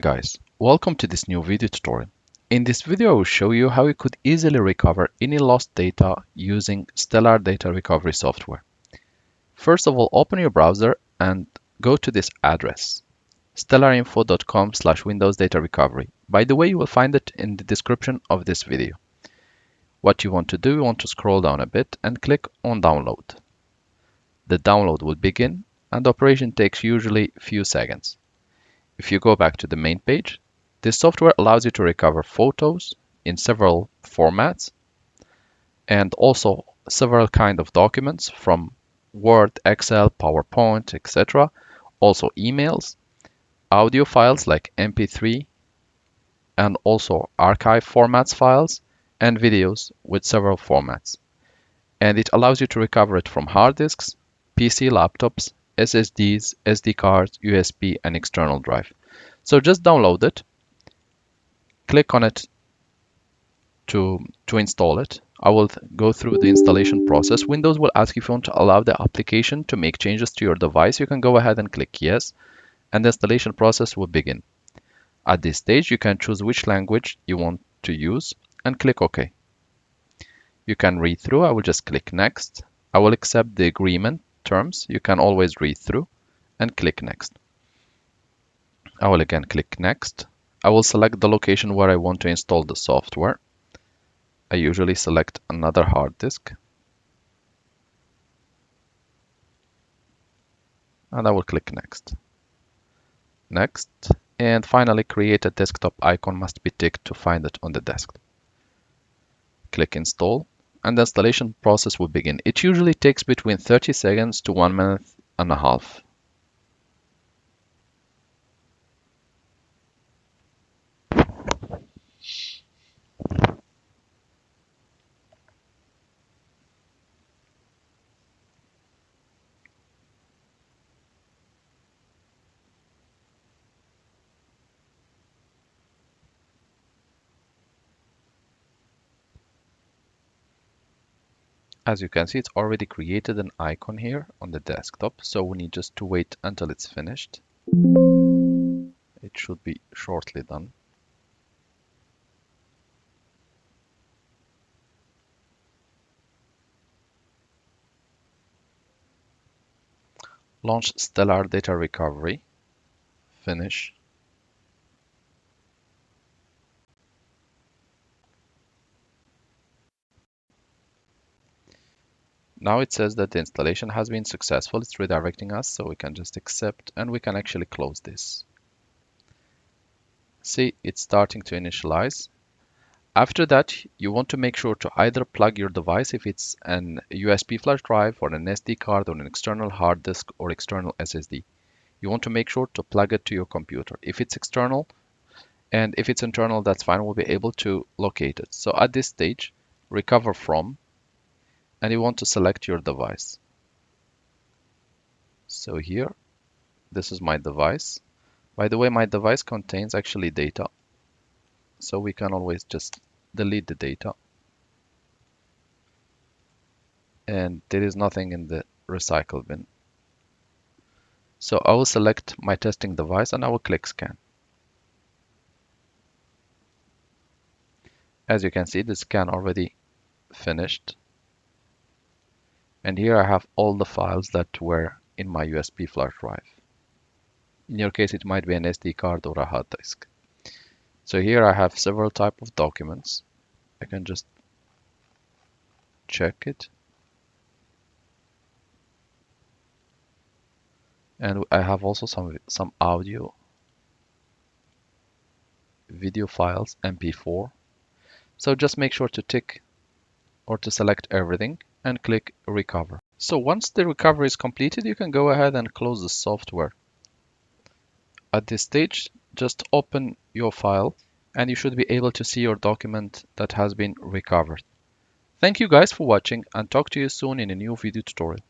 Guys, welcome to this new video tutorial. In this video, I will show you how you could easily recover any lost data using Stellar Data Recovery software. First of all, open your browser and go to this address, stellarinfo.com/Windows Data Recovery. By the way, you will find it in the description of this video. What you want to do, you want to scroll down a bit and click on download. The download will begin and the operation takes usually a few seconds. If you go back to the main page, this software allows you to recover photos in several formats and also several kinds of documents from Word, Excel, PowerPoint, etc. Also emails, audio files like MP3, and also archive formats files and videos with several formats. And it allows you to recover it from hard disks, PC laptops, SSDs, SD cards, USB, and external drive. So just download it, click on it to install it. I will go through the installation process. Windows will ask if you want to allow the application to make changes to your device. You can go ahead and click yes, and the installation process will begin. At this stage, you can choose which language you want to use and click OK. You can read through. I will just click next. I will accept the agreement terms. You can always read through and click next. I will again click next. I will select the location where I want to install the software. I usually select another hard disk. And I will click next. Next. And finally, create a desktop icon must be ticked to find it on the desktop. Click install and the installation process will begin. It usually takes between 30 seconds to 1 minute and a half. As you can see, it's already created an icon here on the desktop, so we need just to wait until it's finished. It should be shortly done. Launch Stellar Data Recovery. Finish. Now it says that the installation has been successful. It's redirecting us, so we can just accept and we can actually close this. See, it's starting to initialize. After that, you want to make sure to either plug your device if it's an USB flash drive or an SD card or an external hard disk or external SSD. You want to make sure to plug it to your computer. If it's external and if it's internal, that's fine. We'll be able to locate it. So at this stage, recover from, and you want to select your device. So here, this is my device. By the way, my device contains actually data. So we can always just delete the data. And there is nothing in the recycle bin. So I will select my testing device and I will click scan. As you can see, the scan already finished. And here I have all the files that were in my USB flash drive. In your case, it might be an SD card or a hard disk. So here I have several types of documents. I can just check it. And I have also some audio, video files, MP4. So just make sure to tick or to select everything and click recover. So once the recovery is completed, you can go ahead and close the software. At this stage, just open your file and you should be able to see your document that has been recovered. Thank you guys for watching and talk to you soon in a new video tutorial.